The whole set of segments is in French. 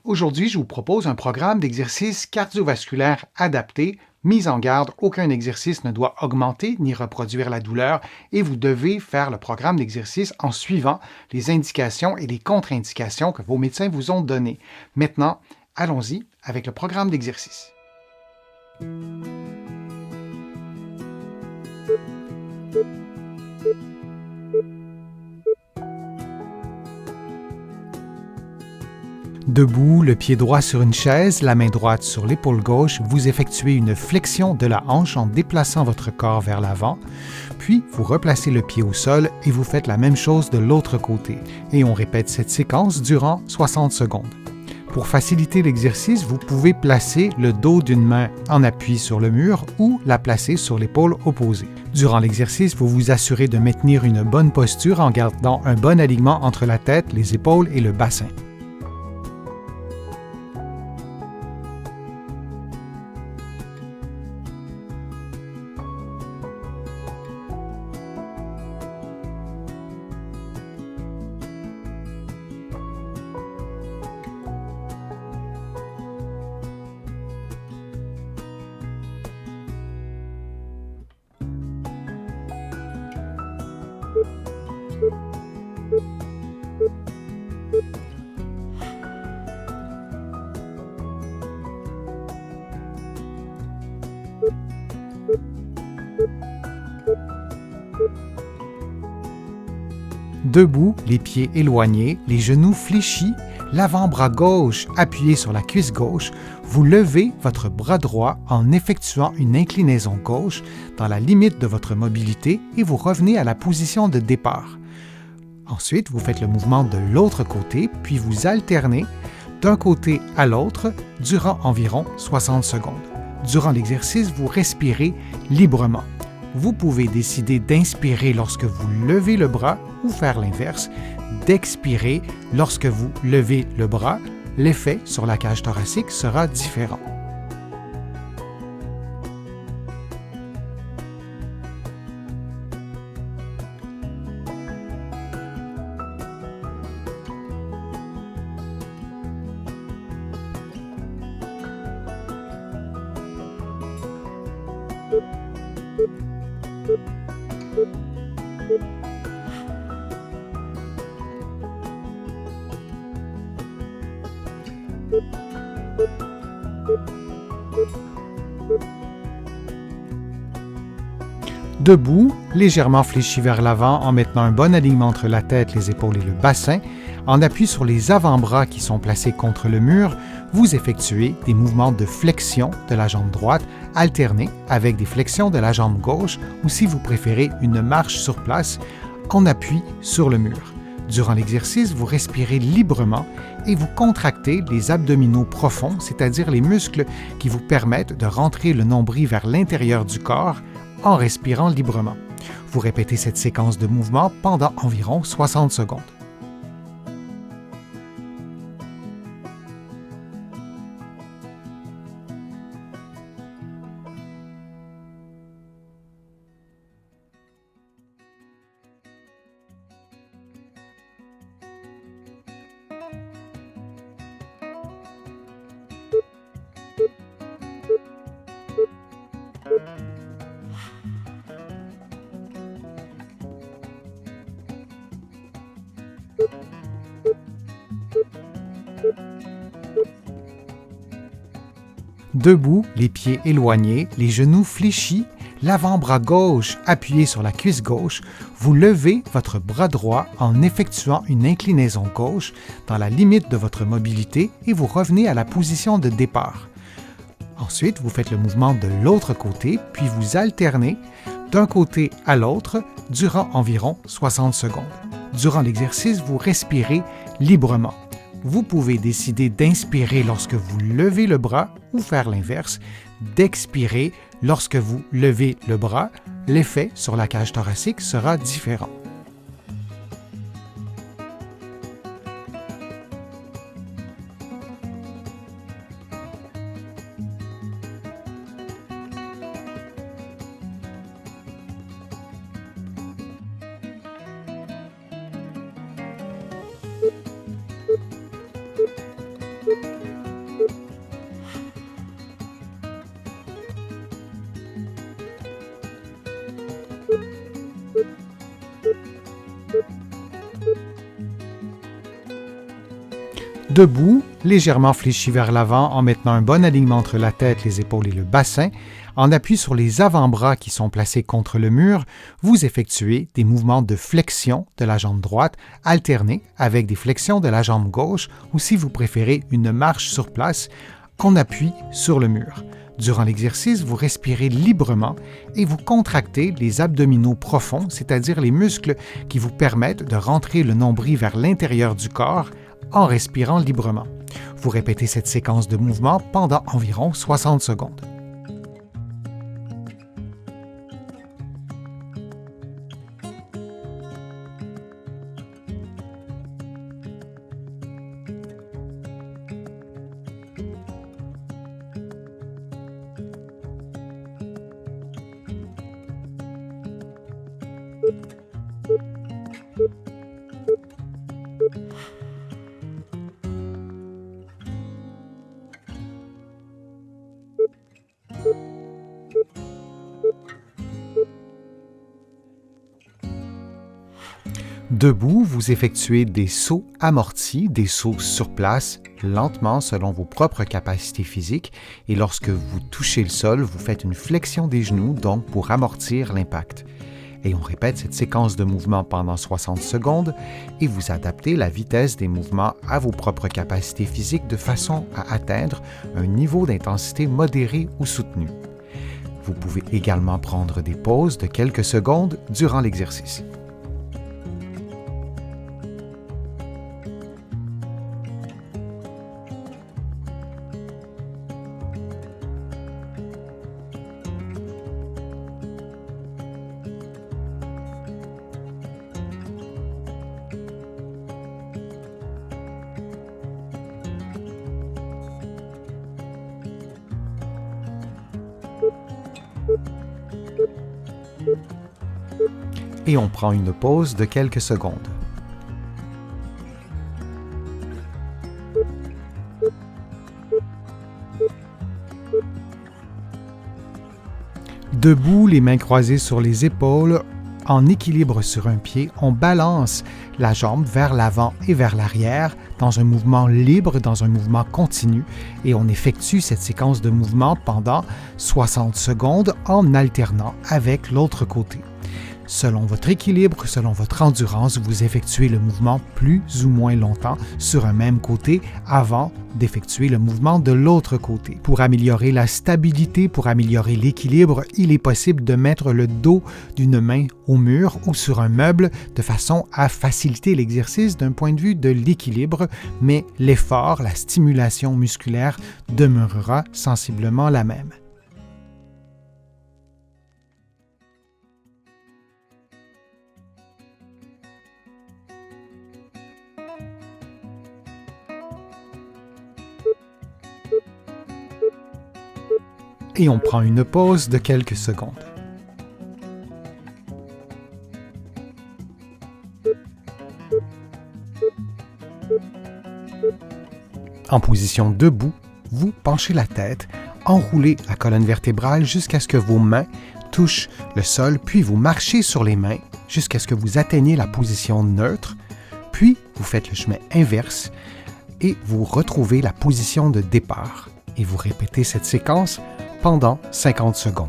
Aujourd'hui, je vous propose un programme d'exercice cardiovasculaire adapté. Mise en garde, aucun exercice ne doit augmenter ni reproduire la douleur et vous devez faire le programme d'exercice en suivant les indications et les contre-indications que vos médecins vous ont données. Maintenant, allons-y avec le programme d'exercice. Debout, le pied droit sur une chaise, la main droite sur l'épaule gauche, vous effectuez une flexion de la hanche en déplaçant votre corps vers l'avant, puis vous replacez le pied au sol et vous faites la même chose de l'autre côté. Et on répète cette séquence durant 60 secondes. Pour faciliter l'exercice, vous pouvez placer le dos d'une main en appui sur le mur ou la placer sur l'épaule opposée. Durant l'exercice, vous vous assurez de maintenir une bonne posture en gardant un bon alignement entre la tête, les épaules et le bassin. Debout, les pieds éloignés, les genoux fléchis, l'avant-bras gauche appuyé sur la cuisse gauche, vous levez votre bras droit en effectuant une inclinaison gauche dans la limite de votre mobilité et vous revenez à la position de départ. Ensuite, vous faites le mouvement de l'autre côté, puis vous alternez d'un côté à l'autre durant environ 60 secondes. Durant l'exercice, vous respirez librement. Vous pouvez décider d'inspirer lorsque vous levez le bras ou faire l'inverse, d'expirer lorsque vous levez le bras. L'effet sur la cage thoracique sera différent. Debout, légèrement fléchi vers l'avant en maintenant un bon alignement entre la tête, les épaules et le bassin, en appui sur les avant-bras qui sont placés contre le mur, vous effectuez des mouvements de flexion de la jambe droite alternés avec des flexions de la jambe gauche ou si vous préférez une marche sur place en appui sur le mur. Durant l'exercice, vous respirez librement et vous contractez les abdominaux profonds, c'est-à-dire les muscles qui vous permettent de rentrer le nombril vers l'intérieur du corps en respirant librement. Vous répétez cette séquence de mouvements pendant environ 60 secondes. Debout, les pieds éloignés, les genoux fléchis, l'avant-bras gauche appuyé sur la cuisse gauche, vous levez votre bras droit en effectuant une inclinaison gauche dans la limite de votre mobilité et vous revenez à la position de départ. Ensuite, vous faites le mouvement de l'autre côté, puis vous alternez d'un côté à l'autre durant environ 60 secondes. Durant l'exercice, vous respirez librement. Vous pouvez décider d'inspirer lorsque vous levez le bras ou faire l'inverse, d'expirer lorsque vous levez le bras. L'effet sur la cage thoracique sera différent. Debout, légèrement fléchi vers l'avant en maintenant un bon alignement entre la tête, les épaules et le bassin, en appui sur les avant-bras qui sont placés contre le mur, vous effectuez des mouvements de flexion de la jambe droite alternés avec des flexions de la jambe gauche ou si vous préférez une marche sur place en appui sur le mur. Durant l'exercice, vous respirez librement et vous contractez les abdominaux profonds, c'est-à-dire les muscles qui vous permettent de rentrer le nombril vers l'intérieur du corps en respirant librement. Vous répétez cette séquence de mouvements pendant environ 60 secondes. Debout, vous effectuez des sauts amortis, des sauts sur place, lentement selon vos propres capacités physiques, et lorsque vous touchez le sol, vous faites une flexion des genoux, donc pour amortir l'impact. Et on répète cette séquence de mouvements pendant 60 secondes et vous adaptez la vitesse des mouvements à vos propres capacités physiques de façon à atteindre un niveau d'intensité modéré ou soutenu. Vous pouvez également prendre des pauses de quelques secondes durant l'exercice. Et on prend une pause de quelques secondes. Debout, les mains croisées sur les épaules, en équilibre sur un pied, on balance la jambe vers l'avant et vers l'arrière dans un mouvement libre, dans un mouvement continu, et on effectue cette séquence de mouvements pendant 60 secondes en alternant avec l'autre côté. Selon votre équilibre, selon votre endurance, vous effectuez le mouvement plus ou moins longtemps sur un même côté avant d'effectuer le mouvement de l'autre côté. Pour améliorer la stabilité, pour améliorer l'équilibre, il est possible de mettre le dos d'une main au mur ou sur un meuble de façon à faciliter l'exercice d'un point de vue de l'équilibre, mais l'effort, la stimulation musculaire demeurera sensiblement la même. Et on prend une pause de quelques secondes. En position debout, vous penchez la tête, enroulez la colonne vertébrale jusqu'à ce que vos mains touchent le sol, puis vous marchez sur les mains jusqu'à ce que vous atteigniez la position neutre, puis vous faites le chemin inverse et vous retrouvez la position de départ. Et vous répétez cette séquence pendant 50 secondes.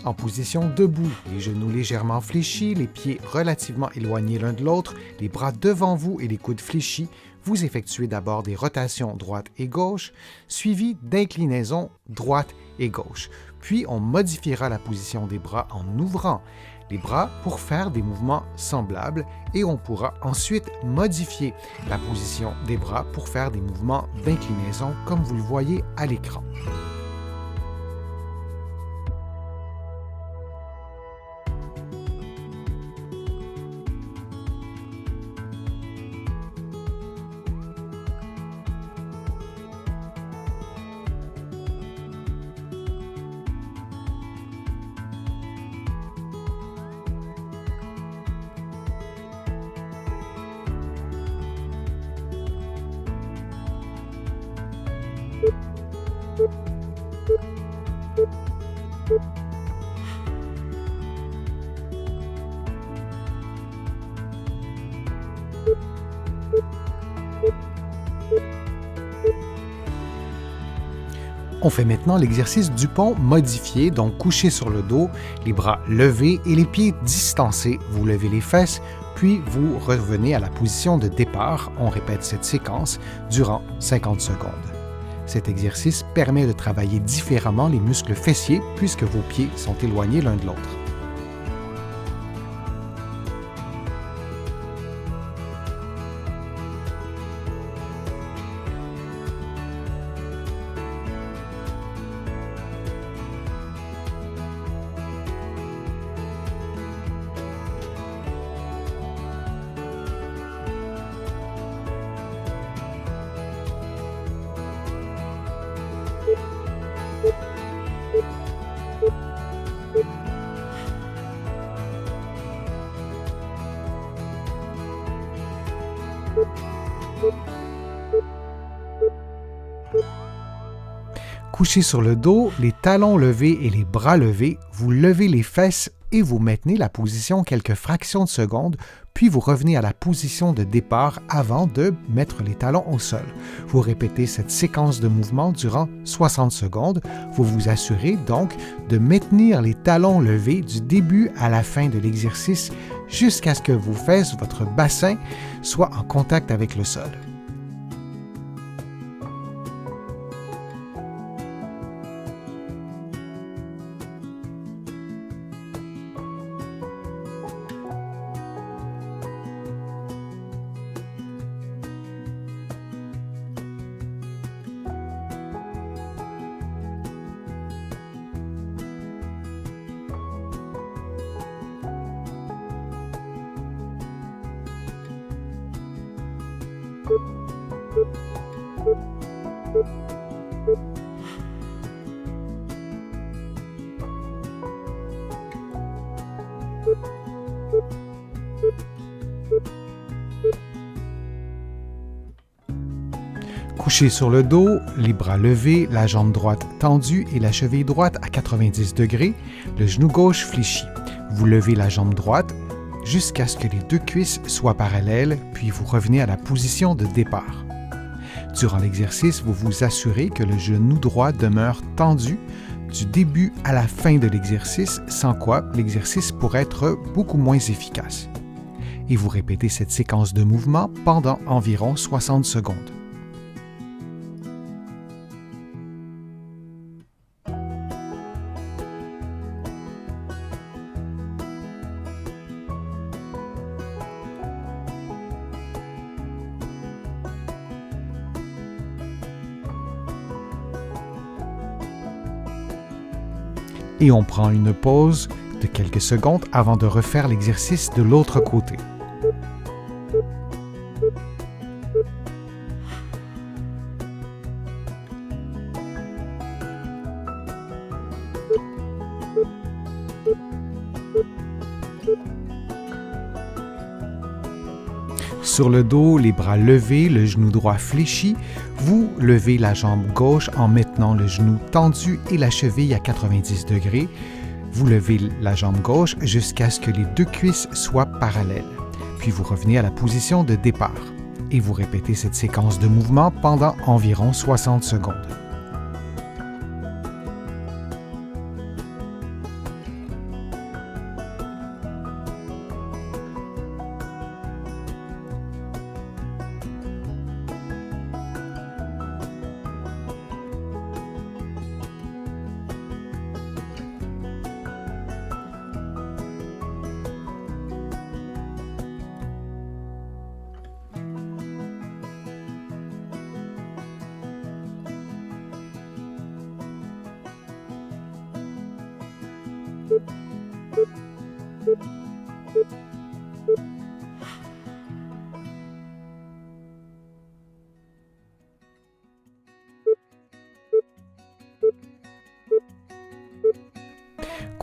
En position debout, les genoux légèrement fléchis, les pieds relativement éloignés l'un de l'autre, les bras devant vous et les coudes fléchis, vous effectuez d'abord des rotations droite et gauche, suivies d'inclinaisons droite et gauche. Puis, on modifiera la position des bras en ouvrant les bras pour faire des mouvements semblables et on pourra ensuite modifier la position des bras pour faire des mouvements d'inclinaison comme vous le voyez à l'écran. On fait maintenant l'exercice du pont modifié, donc couché sur le dos, les bras levés et les pieds distancés. Vous levez les fesses, puis vous revenez à la position de départ. On répète cette séquence durant 50 secondes. Cet exercice permet de travailler différemment les muscles fessiers puisque vos pieds sont éloignés l'un de l'autre. Couché sur le dos, les talons levés et les bras levés, vous levez les fesses et vous maintenez la position quelques fractions de secondes, puis vous revenez à la position de départ avant de mettre les talons au sol. Vous répétez cette séquence de mouvements durant 60 secondes. Vous vous assurez donc de maintenir les talons levés du début à la fin de l'exercice jusqu'à ce que vos fesses, votre bassin, soient en contact avec le sol. Couché sur le dos, les bras levés, la jambe droite tendue et la cheville droite à 90 degrés, le genou gauche fléchi. Vous levez la jambe droite jusqu'à ce que les deux cuisses soient parallèles, puis vous revenez à la position de départ. Durant l'exercice, vous vous assurez que le genou droit demeure tendu du début à la fin de l'exercice, sans quoi l'exercice pourrait être beaucoup moins efficace. Et vous répétez cette séquence de mouvements pendant environ 60 secondes. Et on prend une pause de quelques secondes avant de refaire l'exercice de l'autre côté. Sur le dos, les bras levés, le genou droit fléchi, vous levez la jambe gauche en maintenant le genou tendu et la cheville à 90 degrés. Vous levez la jambe gauche jusqu'à ce que les deux cuisses soient parallèles. Puis vous revenez à la position de départ. Et vous répétez cette séquence de mouvements pendant environ 60 secondes.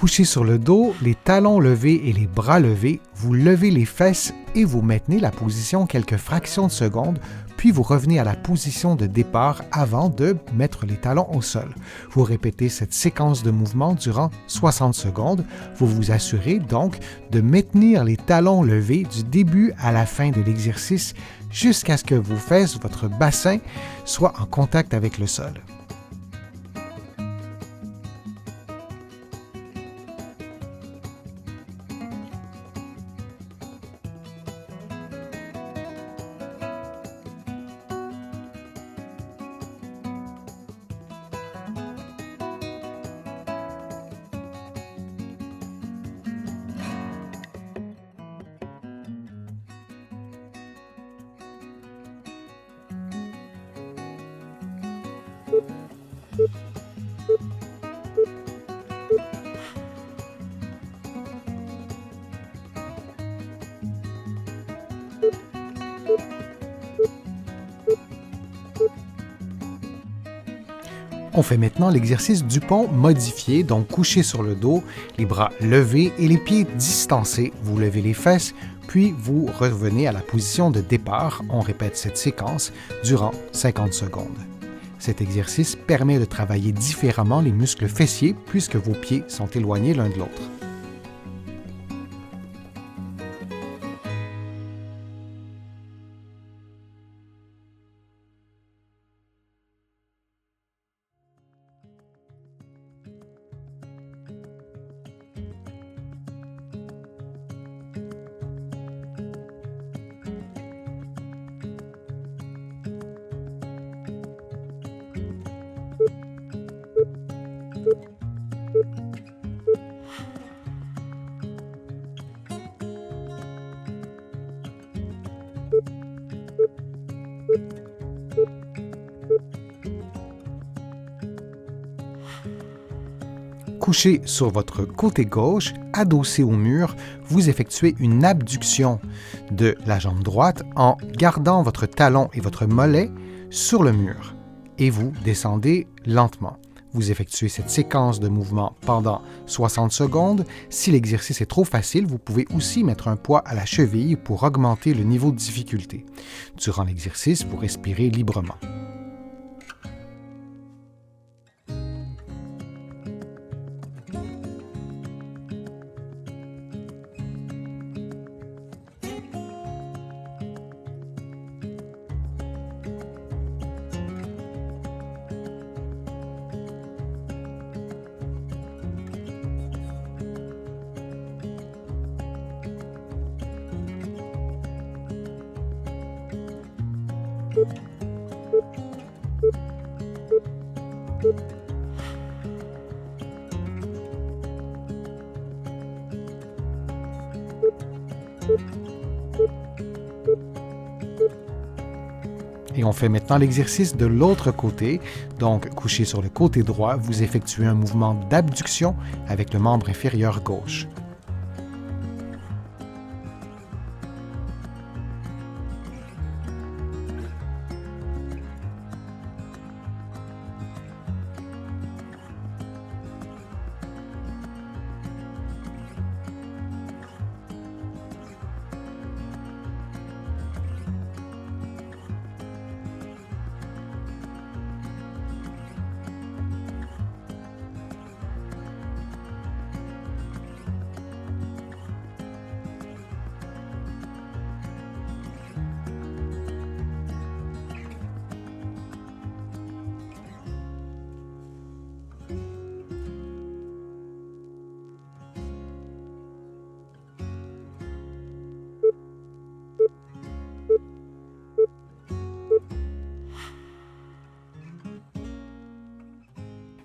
Couché sur le dos, les talons levés et les bras levés, vous levez les fesses et vous maintenez la position quelques fractions de secondes, puis vous revenez à la position de départ avant de mettre les talons au sol. Vous répétez cette séquence de mouvements durant 60 secondes. Vous vous assurez donc de maintenir les talons levés du début à la fin de l'exercice jusqu'à ce que vos fesses, votre bassin, soient en contact avec le sol. On fait maintenant l'exercice du pont modifié, donc couché sur le dos, les bras levés et les pieds distancés. Vous levez les fesses, puis vous revenez à la position de départ. On répète cette séquence durant 50 secondes. Cet exercice permet de travailler différemment les muscles fessiers puisque vos pieds sont éloignés l'un de l'autre. Couché sur votre côté gauche, adossé au mur, vous effectuez une abduction de la jambe droite en gardant votre talon et votre mollet sur le mur et vous descendez lentement. Vous effectuez cette séquence de mouvements pendant 60 secondes. Si l'exercice est trop facile, vous pouvez aussi mettre un poids à la cheville pour augmenter le niveau de difficulté. Durant l'exercice, vous respirez librement. Et on fait maintenant l'exercice de l'autre côté. Donc, couché sur le côté droit, vous effectuez un mouvement d'abduction avec le membre inférieur gauche.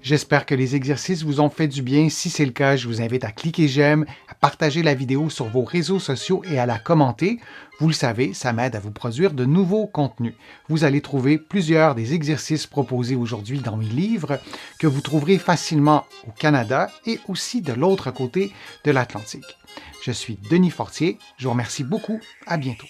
J'espère que les exercices vous ont fait du bien. Si c'est le cas, je vous invite à cliquer j'aime, à partager la vidéo sur vos réseaux sociaux et à la commenter. Vous le savez, ça m'aide à vous produire de nouveaux contenus. Vous allez trouver plusieurs des exercices proposés aujourd'hui dans mes livres que vous trouverez facilement au Canada et aussi de l'autre côté de l'Atlantique. Je suis Denis Fortier. Je vous remercie beaucoup. À bientôt.